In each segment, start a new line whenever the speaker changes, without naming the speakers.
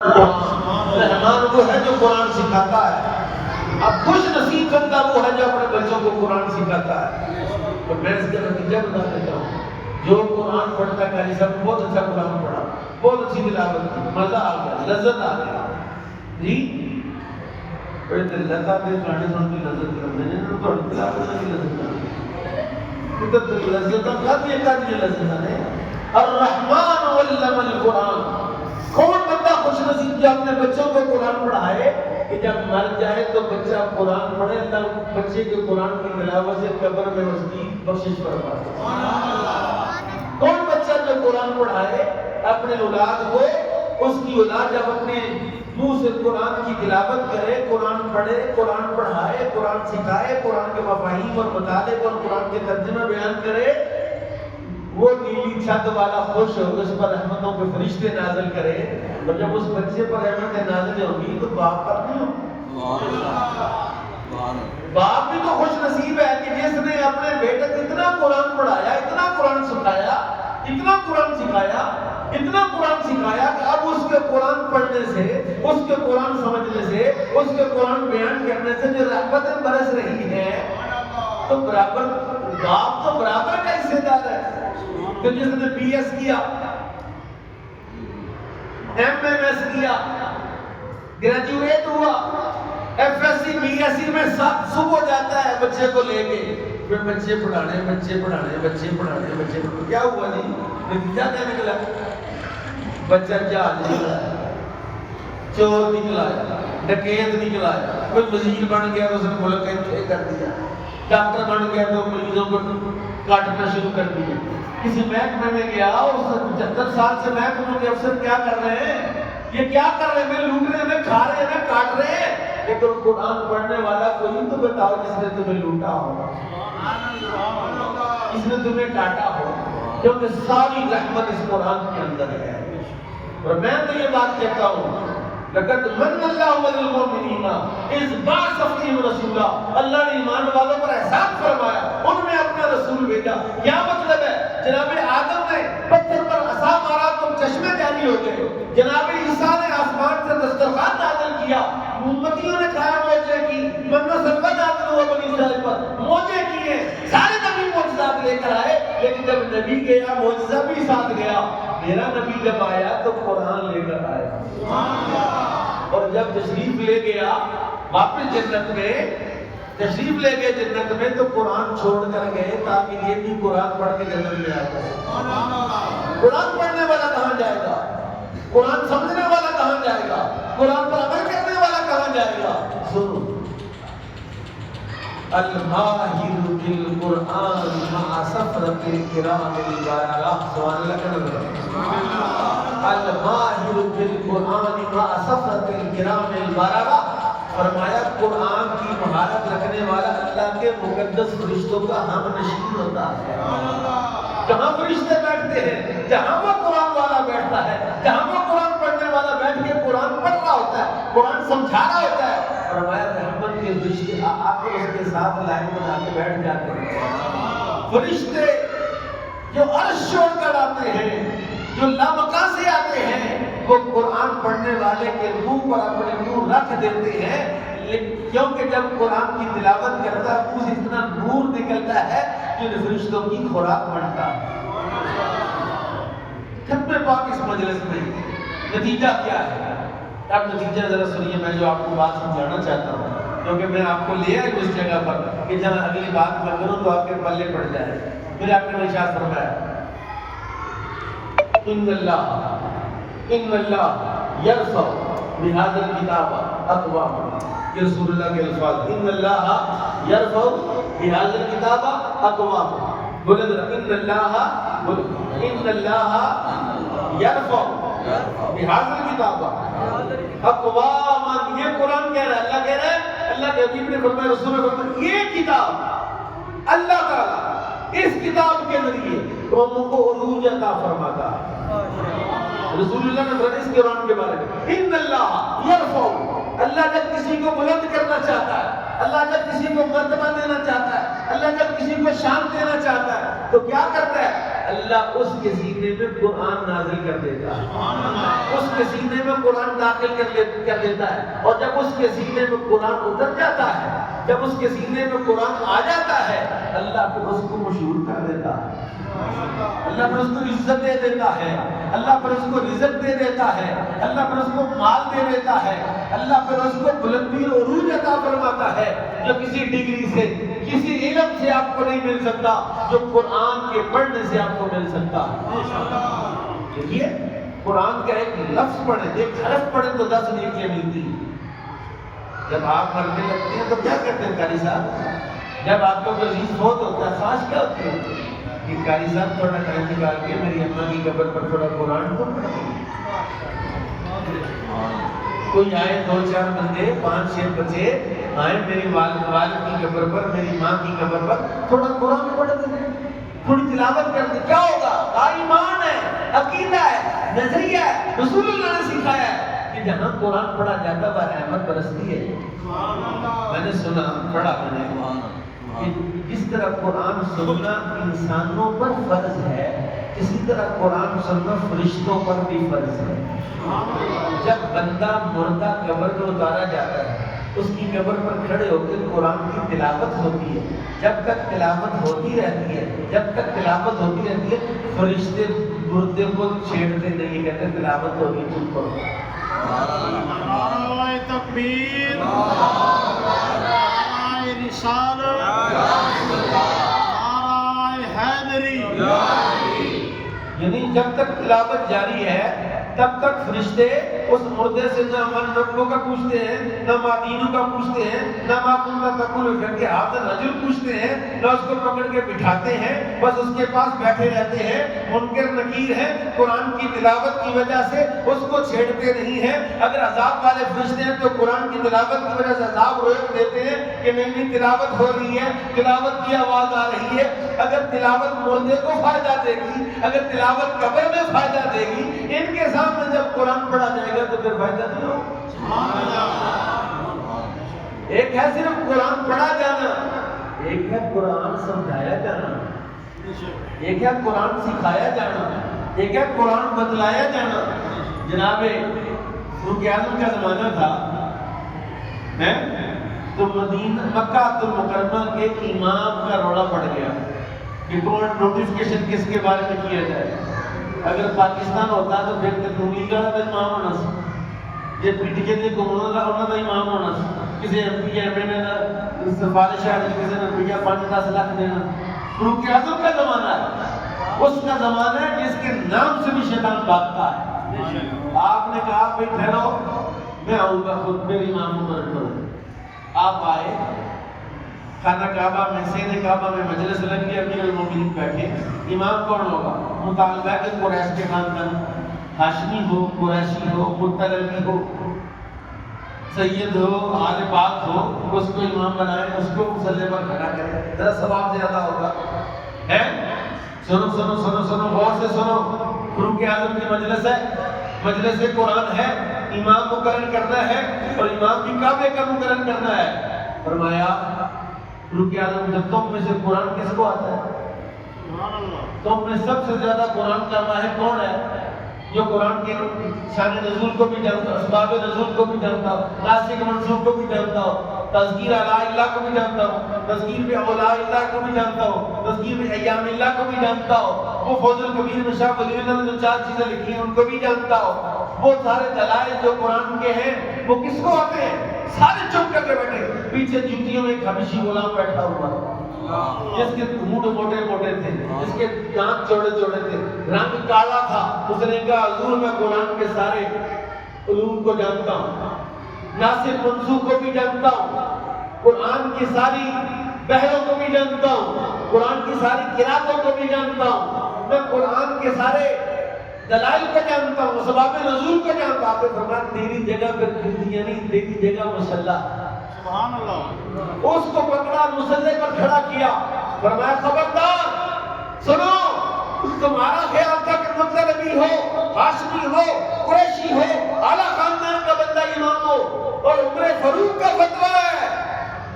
رحمان وہ ہے جو قرآن سکھاتا ہے. اب خوش نصیب بندہ وہ ہے جو اپنے بچوں کو قرآن سکھاتا ہے. اور میں اس کا نتیجہ بتا دیتا ہوں. جو قرآن پڑھتا ہے کہ صاحب بہت اچھا قرآن پڑھا, بہت اچھی تلاوت کی, مزہ آ گیا, لذت آ گیا جی. بڑے لذت آ گئی گانے سن کے لذت کر میں نے تھوڑی تلاوت کی لذت آ گئی تو لذت کا یہ لذت ہے. الرحمن علم القرآن. کون بندہ خوش نصیب جو اپنے بچوں کو قرآن پڑھائے کہ جب مر جائے تو بچہ قرآن پڑھے, تب بچے کے قرآن کی تلاوت سے قبر میں اس کی بخشش فرمائے. کون بچہ جو قرآن پڑھائے اپنے اولاد کو, اس کی اولاد جب اپنے منہ سے قرآن کی تلاوت کرے, قرآن پڑھے, قرآن پڑھائے, قرآن سکھائے, قرآن کے مفاہیم اور مطالب اور قرآن کے ترجمہ بیان کرے, وہ نیلی چھت والا خوش ہو, اس پر رحمتوں کے فرشتے نازل کرے. اور جب اس بچے پر رحمتیں نازل ہوگی تو باپ پر نہیں ہوگی. باپ بھی تو خوش نصیب ہے کہ جس نے اپنے بیٹے کو اتنا قرآن پڑھایا, اتنا قرآن سکھایا, اتنا قرآن سکھایا, اتنا قرآن سکھایا کہ اب اس کے قرآن پڑھنے سے, اس کے قرآن سمجھنے سے, اس کے قرآن بیان کرنے سے جو رحمتیں برس رہی ہیں, تو برابر باپ تو برابر کا حصے دار ہے. کہ جس نے بی ایس کیا, ایم ایم ایس کیا, گریجویٹ ہوا, F S C, B S C میں سب صبح جاتا ہے بچے کو لے کے, پھر بچے پڑھانے, بچے پڑھانے, بچے پڑھانے, بچے پڑھانے. کیا ہوا جی, نتیجہ کیا نکلا؟ بچہ جہاز نکلا ہے, چور نکلا ہے, ڈکیت نکلا ہے, کوئی وزیر بن گیا تو اس نے ملک انجوائے کر دیا, ڈاکٹر بن گیا تو مریضوں کو کاٹنا شروع کر دیا. کسی محکمے میں گیا, اس 75 سال سے محکموں کے افسر کیا کر رہے ہیں, یہ کیا کر رہے ہیں, میں لوٹ رہے ہیں, کھا رہے ہیں, کاٹ رہے ہیں. لیکن قرآن پڑھنے والا کوئی تو بتاؤ جس نے تمہیں لوٹا ہو, جس نے تمہیں کاٹا ہو, کیونکہ ساری رحمت اس قرآن کے اندر ہے. اور میں تو یہ بات کہتا ہوں, لقد من اللہ علی المؤمنین اذ بعث فیہم رسولا. اللہ نے ایمان والوں پر احسان فرمایا, ان میں اپنا رسول بھیجا. کیا مطلب ہے؟ جناب آدم نے پتھر پر عصا مارا تو چشمے جاری ہو گئے. جناب عیسیٰ نے آسمان سے دسترخوان نازل کیا, امتیوں نے کھایا موجے کی, من و سلوہ نازل ہوا بنی اسرائیل پر, موجے کیے, سارے نبی معجزات لے کر آئے. لیکن جب نبی گیا معجزہ بھی ساتھ گیا. میرا نبی جب آیا تو قرآن لے کر آیا, اور جب تشریف لے گیا واپس جنت میں, تشریف لے گئے جنت میں, تو قرآن چھوڑ کر گئے تاکہ یہ بھی قرآن پڑھ کے جنت میں آ جائے. قرآن پڑھنے والا کہاں جائے گا, قرآن سمجھنے والا کہاں جائے گا, قرآن پر عمل کرنے والا کہاں جائے گا. سنو, الماہر بالقرآن مع سفرۃ الکرام البررہ. سبحان اللہ کہنا. الماہر بالقرآن مع سفرۃ الکرام البررہ. فرمایا قرآن کی مہارت رکھنے والا اللہ کے مقدس فرشتوں کا ہم نشین ہوتا ہے. جہاں فرشتے بیٹھتے ہیں, جہاں وہ قرآن والا بیٹھتا ہے, جہاں وہ قرآن پڑھنے والا بیٹھ کے قرآن پڑھ رہا ہوتا ہے, قرآن سمجھا رہا ہوتا ہے, فرمایا رحمت کے فرشتے آ کر اس کے ساتھ لائن بنا کے بیٹھ جاتے ہیں. فرشتے جو عرش چھوڑ کر آتے ہیں, جو لامکان سے آتے ہیں, وہ قرآن پڑھنے والے کے منہ پر اپنے منہ رکھ دیتے ہیں. کیونکہ جب قرآن کی تلاوت کرتا ہے اس اتنا نور نکلتا ہے کہ فرشتوں کی خوراک بنتا ہے. ختم پاک اس مجلس میں نتیجہ کیا ہے؟ اب نتیجہ ذرا سنیے, میں جو آپ کو بات سمجھانا چاہتا ہوں, کیونکہ میں آپ کو لے آئی اس جگہ پر کہ جہاں اگلی بات میں کروں تو آپ کے پلے پڑ جائے. پھر آپ نے ارشاد فرمایا, ان اللہ یرفع بہذا الکتاب اقواما. یہ رسول اللہ کے الفاظ, ان اللہ یرفع بہذا الکتاب اقواما. بولے ذرا, ان اللہ یرفع بہذا الکتاب اقواما. یہ قرآن کہہ رہا ہے, اللہ کہہ رہا ہے, اللہ کے حبیب نے فرمایا, رسول نے فرمایا, یہ کتاب اللہ تعالیٰ اس کتاب کے ذریعے قوموں کو عروج عطا فرماتا ہے. رسول اللہ نے فرمایا اس قرآن کے بارے میں, ان اللہ یرفع. اللہ جب کسی کو بلند کرنا چاہتا ہے, اللہ جب کسی کو مرتبہ دینا چاہتا ہے, اللہ جب کسی کو شان دینا چاہتا ہے, تو کیا کرتا ہے؟ اللہ اس کے سینے میں قرآن نازل کر دیتا ہے، اس کے سینے میں قرآن داخل کر دیتا ہے، اور جب اس کے سینے میں قرآن اتر جاتا ہے، جب اس کے سینے میں قرآن آ جاتا ہے، اللہ پھر اس کو مشہور کر دیتا ہے، اللہ پھر اس کو عزت دے دیتا ہے، اللہ پھر اس کو رزق دے دیتا ہے، اللہ پھر اس کو مال دے دیتا ہے، اللہ پھر اس کو بلندی اور عروج عطا فرماتا ہے، جو کسی ڈگری سے، کسی علم سے آپ کو نہیں مل سکتا، جو قرآن کے پڑھنے سے آپ کو مل سکتا ہے۔ دیکھیے قرآن کا ایک لفظ پڑھیں، ایک حرف پڑھیں تو 10 نیکیاں ملتی ہیں۔ جب آپ مرنے لگتے ہیں تو کیا کرتے ہیں قاری صاحب؟ جب آپ کا کوئی عزیز فوت ہوتا ہے، خواہش کیا ہوتی ہے کہ قاری صاحب تھوڑا ٹائم نکال کے میری اماں کی قبر پر تھوڑا قرآن کو پڑھیں۔ کوئی آئے 2-4 بندے، 5-6 بچے آئے میری والد کی قبر پر، میری ماں کی قبر پر تھوڑا قرآن پڑھ دیں، تھوڑی تلاوت کر دیں، کیا ہوگا؟ ایمان ہے، عقیدہ ہے، نظریہ ہے، رسول اللہ نے سکھایا ہے کہ جہاں قرآن پڑھا جاتا ہے رحمت برستی ہے۔ میں نے سنا، پڑھا میں نے کہ جس طرح قرآن سننا انسانوں پر فرض ہے، اسی طرح قرآن سننا فرشتوں پر بھی فرض ہے۔ جب بندہ مردہ قبر میں اتارا جاتا ہے، اس کی قبر پر کھڑے ہو کے قرآن کی تلاوت ہوتی ہے، جب تک تلاوت ہوتی رہتی ہے، جب تک تلاوت ہوتی رہتی ہے، فرشتے مردے کو چھیڑتے نہیں، کہتے تلاوت ہوگی چپ کرو۔
نعرہ تکبیر، نعرہ رسالت، نعرہ حیدری۔
یعنی جب تک تلاوت جاری ہے تب تک فرشتے اس مردے سے نہ من ربوں کا پوچھتے ہیں، نہ مادینوں کا پوچھتے ہیں، نہ ماکن کا تقول کر کے حاضر رجل پوچھتے ہیں، نہ اس کو پکڑ کے بٹھاتے ہیں، بس اس کے پاس بیٹھے رہتے ہیں۔ منکر نکیر ہیں، قرآن کی تلاوت کی وجہ سے اس کو چھیڑتے نہیں ہیں۔ اگر عذاب والے فرشتے ہیں تو قرآن کی تلاوت کی وجہ سے عذاب روک دیتے ہیں کہ نہیں تلاوت ہو رہی ہے، تلاوت کی آواز آ رہی ہے۔ اگر تلاوت مردے کو فائدہ دے گی، اگر تلاوت قبر میں فائدہ دے گی، ان کے سامنے جب قرآن پڑھا جائے گا تو پھر فائدہ نہیں ہوگا۔ ایک ہے صرف قرآن پڑھا جانا، ایک ہے قرآن سمجھایا جانا، ایک ہے قرآن سکھایا جانا، ایک ہے قرآن بتلایا جانا۔ جناب فاروق اعظم کا زمانہ تھا تو مدینہ مکہ المکرمہ کے امام کا روڑا پڑ گیا کہ کون نوٹیفکیشن کس کے بارے میں کیا جائے۔ اگر پاکستان ہوتا تو پھر قومی کا امام ہونا سی، یہ پی ٹی کے دے کو انہوں کا امام ہونا سی، کسی ایم پی ایم این اے سفارش ہے کسی نے روپیہ 5-10 لاکھ دینا۔ فاروق اعظم کا زمانہ ہے، اس کا زمانہ ہے جس کے نام سے بھی شیطان بھاگتا ہے۔ آپ نے کہا بھائی ٹھہرو، میں آؤں گا خود، میری امام مقرر کرو۔ آپ آئے، خانہ کعبہ میں، سین کعبہ میں مجلس لگی، امیر المومنین بیٹھے۔ امام کون ہوگا؟ مطالبہ کہ قریش کے خاندان، ہاشمی ہو، قریشی ہو، مطلبی ہو، سید ہو، آل پاک ہو، اس کو امام بنائیں، اس کو مصلی پر کھڑا کریں، ذرا ثواب زیادہ ہوگا۔ ہے سنو سنو سنو سنو، غور سے سنو، فاروق اعظم کی مجلس ہے، مجلس قرآن ہے، امام مقرر کرنا ہے اور امام بھی کعبے کا مقرر کرنا ہے۔ فرمایا فاروق اعظم جب تم میں سے قرآن کس کو آتا ہے؟ تم میں سب سے زیادہ قرآن کا ماہر کون ہے؟ جو قرآن کی شان نزول کو بھی جانتا ہو، اسباب نزول کو بھی جانتا ہو، ناسخ منسوخ کو بھی جانتا ہو، تذکیر اعلیٰ اللہ کو بھی جانتا ہو، تذکیر بے اولیاء اللہ کو بھی جانتا ہو، تذکیر بے ایام اللہ کو بھی جانتا ہو، وہ فوز الکبیر میں شاہ ولی اللہ نے جو 4 چیزیں لکھی ہیں ان کو بھی جانتا ہو۔ وہ سارے دلائل جو قرآن کے ہیں وہ کس کو آتے ہیں؟ سارے چپ کر کے بیٹھے، پیچھے جوتیوں میں ایک حبشی غلام بیٹھا ہوا جس کے ہونٹ موٹے موٹے تھے، جس کے دانت چوڑے چوڑے تھے، رنگ کالا تھا۔ اس نے کہا حضور میں قرآن کے سارے علوم کو جانتا ہوں، ناسخ منسوخ کو بھی جانتا ہوں، قرآن کی ساری بحروں کو بھی جانتا ہوں، قرآن کی ساری قراتوں کو بھی جانتا ہوں، میں قرآن کے سارے دلائل کو جانتا ہوں، اسباب نزول کو جانتا ہوں۔ آپ نے فرمایا تیری جگہ پہ جوتیاں نہیں، تیری جگہ مصلی۔
سبحان اللہ۔
اس کو پکڑا، مصلی پر کھڑا کیا، فرمایا خبردار سنو، تمہارا خیال تھا کہ مطلبی ہو، ہاشمی ہو، قریشی ہو، اعلیٰ خاندان کا بندہ امام ہو، اور عمر فاروق کا فتویٰ ہے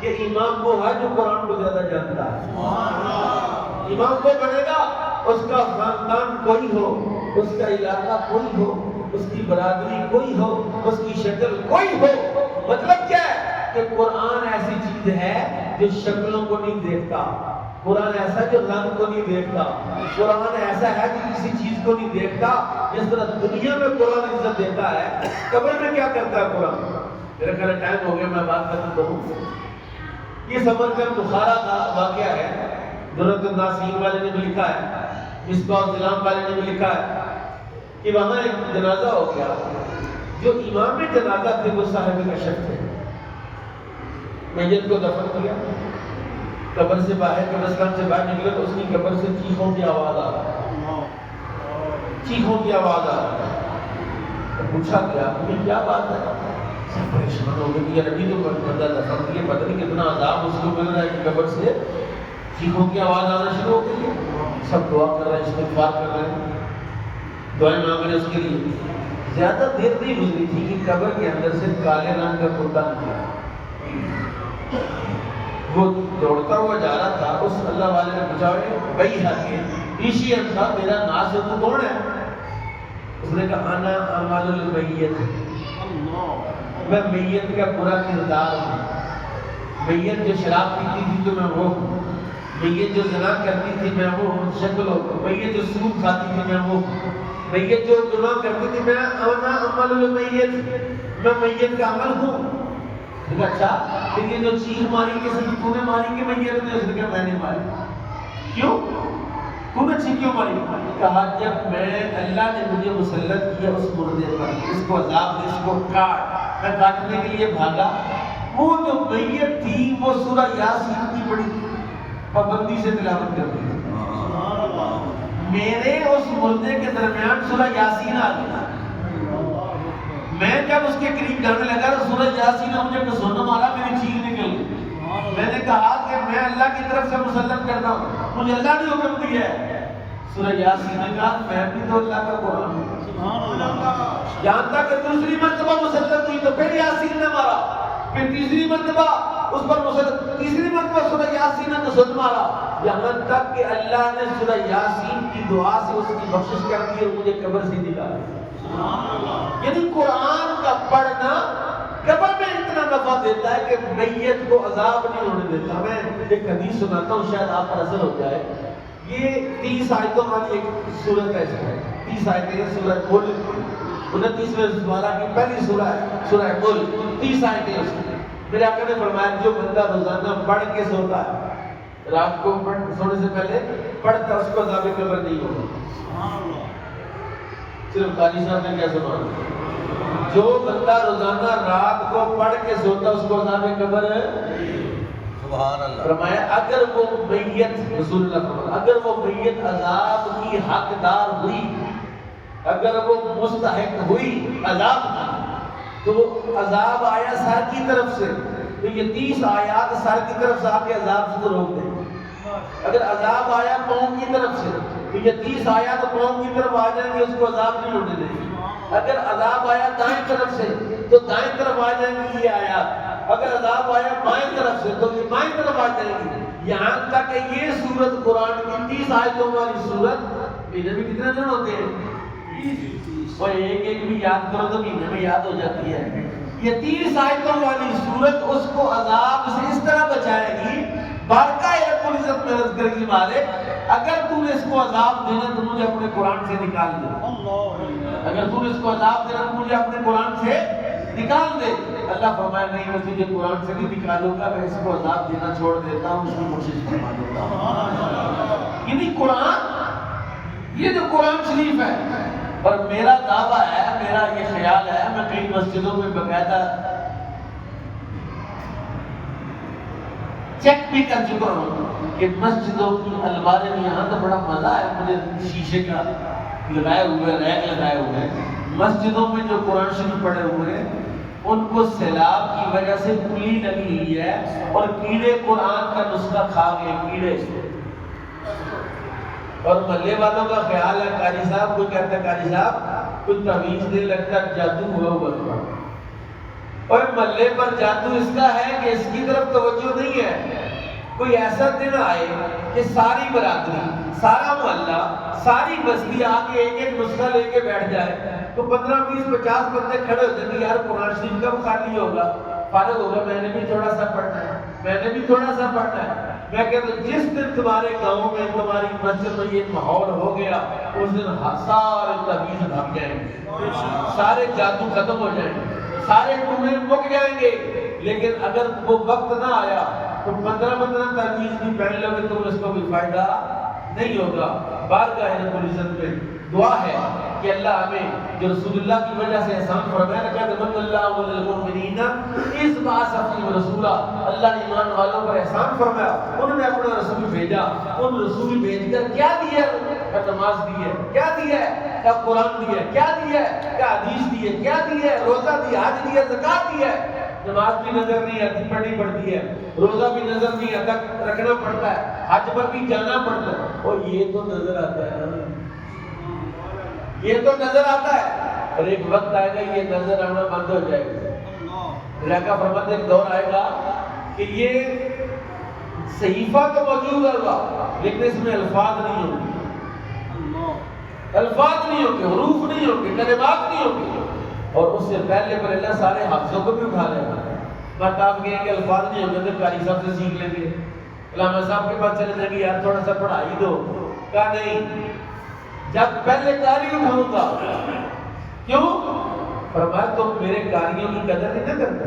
کہ امام وہ ہے جو قرآن کو زیادہ جانتا ہے۔ امام وہ بنے گا اس کا خاندان کوئی ہو، اس کا علاقہ کوئی ہو، اس کی برادری کوئی ہو، اس کی شکل کوئی ہو، مطلب کیا ہے کہ قرآن ایسی چیز ہے جو شکلوں کو نہیں دیکھتا، قرآن ایسا جو رنگ کو نہیں دیکھتا، قرآن ایسا ہے جو کسی چیز کو نہیں دیکھتا۔ جس طرح دنیا میں قرآن عزت دیتا ہے، قبر میں کیا کرتا ہے قرآن؟ میرا خیال ہے ٹائم ہو گیا، میں بات ختم کروں۔ یہ سمرقند بخارا کا واقعہ ہے، درۃ الناصرین والے نے بھی لکھا ہے، مصباح الظلام والے نے بھی لکھا ہے کہ وہاں ایک جنازہ ہو گیا، جو امام جنازہ تھے وہ صاحب کشف تھے، میت کو دفن کیا، قبر سے باہر، قبرستان سے باہر نکلے تو اس کی قبر سے چیخوں کی آواز آ رہی، چیخوں کی آواز آ رہی۔ پوچھا گیا کہ کیا بات ہے؟ سب پریشان ہو گئے کہ یہ نبی تو بندہ دفن کیے، پتہ نہیں کتنا عذاب اس کو مل رہا ہے کہ قبر سے چیخوں کی آواز آنا شروع ہو گئی ہے۔ سب دعا کر رہے ہیں، استغفار کر رہے ہیں، دعائیں مانگ رہے ہیں اس کے لیے۔ زیادہ دیر نہیں گزری تھی کہ قبر کے اندر سے کالے رنگ کا کرتا نکلا، وہ دوڑتا ہوا جا رہا تھا۔ اس اللہ والے نے پوچھا بھائی پیشی تھا، میرا ناز ہے، تو کون ہے؟ اس نے کہا انا اعمال المیت، میں میت کا برا کردار ہوں، میت جو شراب پیتی تھی تو میں وہ ہوں، میت جو زنا کرتی تھی میں وہ ہوں شکل ہو، میت جو سود کھاتی تھی میں وہ ہوں، میت جو گناہ کرتی تھی میں انا اعمال المیت، میں میت کا عمل ہوں۔ اچھا پھر یہ جو چیخ ماری کسی نے، تو نے ماری کہ میت نے؟ اس نے کہا میں نے ماری۔ کیوں؟ تو نے چیخ کیوں ماری؟ کہا جب میں، اللہ نے مجھے مسلط کیا اس مردے پر، اس کو عذاب دے، اس کو کاٹ، میں کاٹنے کے لیے بھاگا، وہ جو میت تھی وہ سورہ یاسین کی بڑی پابندی سے تلاوت کرتی تھی، میرے اس مردے کے درمیان سورہ یاسین آ گیا۔ میں جب اس کے قریب جانے لگا تو سورہ یاسین نے مجھے سونا مارا، میری چیخ نکل گئی۔ میں نے کہا کہ میں اللہ کی طرف سے مسلط کرتا ہوں، مجھے اللہ نے حکم دیا ہے۔ سورہ یاسین نے کہا میں بھی تو اللہ کا قرآن ہوں۔ یہاں تک کہ دوسری مرتبہ مسلط ہوئی تو پھر یاسین نے مارا، پھر تیسری مرتبہ اس پر مسلط، تیسری مرتبہ سورہ یاسین نے سن مارا، یہاں تک کہ اللہ نے سورہ یاسین کی دعا سے اس کی بخشش کر دی اور مجھے قبر سے نکالا۔ یعنی قرآن کا پڑھنا قبر میں اتنا نفع دیتا ہے کہ میت کو عذاب نہیں ہونے دیتا۔ میں ایک حدیث سناتا ہوں، شاید آپ پر اثر ہو جائے۔ یہ 30 آیتوں والی ایک سورت ہے، 30 آیتیں ہیں، سورہ ملک 29ویں سورہ کی پہلی سورہ ہے، سورہ ملک، 30 آیتیں اس کی۔ میرے آقا نے فرمایا جو بندہ روزانہ پڑھ کے سوتا ہے، رات کو سونے سے پہلے پڑھتا، اس کو عذاب قبر نہیں ہوگا۔ صرف قاضی صاحب نے کیا سنا؟ جو بندہ روزانہ رات کو پڑھ کے سوتا اس کو عذاب قبر ہے۔ سبحان اللہ۔ فرمایا اگر وہ میت، رسول اللہ فرمایا اگر وہ میت عذاب کی حقدار ہوئی، اگر وہ مستحق ہوئی عذاب کی، تو وہ عذاب آیا سر کی طرف سے، تو یہ 30 آیات سر کی طرف سے آپ کے عذاب سے روک دیں گے۔ اگر عذاب آیا قوم کی طرف سے تو یہ 30 آیات قوم کی طرف آ جائیں گے، اس کو عذاب نہیں ہونے دیں گے۔ اگر عذاب آیا دائیں طرف سے تو دائیں طرف آ جائیں گی یہ آیات، اگر عذاب آیا بائیں طرف سے تو یہ بائیں طرف آ جائیں گی، یہاں تک کہ یہ سورت قرآن کی 30 آیتوں والی سورت مہینے میں کتنے دن ہوتے ہیں؟ اور ایک بھی یاد کرو تو مہینے میں یاد ہو جاتی ہے۔ یہ 30 آیتوں والی سورت اس کو عذاب سے اس طرح بچائے گی۔ بارکہ رب العزت میں عرض کرے گی مالک اگر تو نے اس کو عذاب دینا تو مجھے اپنے قرآن سے نکال دے، اگر تو نے اس کو عذاب دینا تو مجھے اپنے قرآن سے نکال دے۔ اللہ فرمایا نہیں میں تجھے قرآن سے نہیں نکالوں گا، میں اس کو عذاب دینا چھوڑ دیتا ہوں، اس کی کوشش فرما دیتا ہوں۔ یعنی قرآن، یہ جو قرآن شریف ہے، اور میرا دعویٰ ہے، میرا یہ خیال ہے، میں کئی مسجدوں میں باقاعدہ چیک بھی کر چکا ہوں کہ مسجدوں کی المارے میں، یہاں تو بڑا مزہ ہے مجھے، شیشے کا لگائے ہوئے، ریک لگائے ہوئے ہیں مسجدوں میں، جو قرآن شریف پڑھے ہوئے ہیں ان کو سیلاب کی وجہ سے کلی لگی ہوئی ہے اور کیڑے قرآن کا نسخہ کھا گئے، کیڑے۔ اور محلے والوں کا خیال ہے قاری صاحب، کوئی کہتا ہے قاری صاحب کوئی تعویذ دے لگتا جادو ہوا ہوا، اور محلے پر جادو اس کا ہے کہ اس کی طرف توجہ نہیں ہے، کوئی ایسا دن آئے کہ ساری برادری، سارا محلہ، ساری بستی آ کے ایک ایک نسخہ لے کے بیٹھ جائے تو 15 20 50 بندے کھڑے ہو جائیں گے، یار قرآن شریف کب خالی ہوگا، فارغ ہوگا، میں نے بھی تھوڑا سا پڑھنا ہے، میں نے بھی تھوڑا سا پڑھنا ہے۔ میں کہتا ہوں جس دن تمہارے گاؤں میں، تمہاری مسجد میں یہ ماحول ہو گیا، اس دن سارے تعویذ بھاگ جائیں گے، سارے جادو ختم ہو جائیں گے، سارے ٹونے مک جائیں گے۔ لیکن اگر وہ وقت نہ آیا تو 15 تعویذ بھی پہن لو گے تو اس کو بھی فائدہ نہیں ہوگا۔ بارگاہ رب العزت میں دعا ہے کہ اللہ ہمیں جو رسول اللہ کی وجہ سے احسان فرمایا نا، کہ من اللہ للمؤمنین اذ بعث فیہم رسولا، اللہ نے ایمان والوں پر احسان فرمایا، انہوں نے اپنا رسول بھیجا، ان رسول بھیج کر کیا دیا ہے؟ نماز دی ہے، کیا دیا ہے؟ کیا قرآن دیا ہے، کیا دیا ہے؟ کیا حدیث دی ہے، کیا دیا ہے؟ روزہ دیا، حج دیا، زکات دیا ہے۔ نماز بھی نظر نہیں آتی، پڑھنی پڑتی ہے، روزہ بھی نظر نہیں آتا، رکھنا پڑتا ہے، حج پر بھی جانا پڑتا ہے، اور یہ تو نظر آتا ہے نا، یہ تو نظر آتا ہے، اور ایک وقت آئے گا یہ نظر آنا بند ہو جائے گا۔ اللہ فرماتے ایک دور آئے گا کہ یہ صحیفہ تو موجود ہوگا لیکن اس میں الفاظ نہیں ہوں گے، الفاظ نہیں ہوں گے، حروف نہیں ہوں گے، کلمات نہیں ہوں گے، اور اس سے پہلے پر اللہ سارے حافظوں کو بھی اٹھا لے گا۔ بات آپ کہیں کہ الفاظ نہیں ہوں گے تو قاری صاحب سے سیکھ لیں گے، علامہ صاحب کے پاس چلے جائیں گے، یار تھوڑا سا پڑھائی دو، کہا نہیں، جب پہلے قاری اٹھاؤں گا، کیوں؟ فرمایا تم میرے قاریوں کی قدر نہیں نہ کرتے،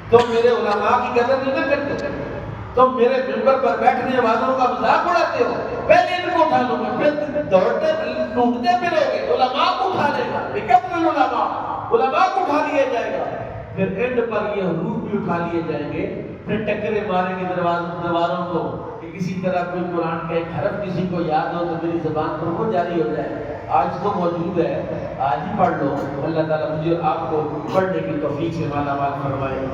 تم میرے علماء کی قدر نہیں نہ کرتے، تم میرے ممبر پر بیٹھنے والوں کا مذاق اڑاتے ہو، پہلے ان کو اٹھا لوں گا، پھر دوڑتے ٹوٹتے پھرو گے، علماء کو اٹھا لے گا، علماء کو اٹھا لیا جائے گا، پھر اینڈ پر یہ حروف بھی اٹھا لیے جائیں گے، پھر ٹکرے ماریں گے دیواروں کو کہ کسی طرح کوئی قرآن کا ایک حرف کسی کو یاد ہو تو میری زبان پر وہ جاری ہو جائے۔ آج تو موجود ہے، آج ہی پڑھ لو، اللہ تعالیٰ مجھے آپ کو پڑھنے کی توفیق سے مالا مال فرمائے۔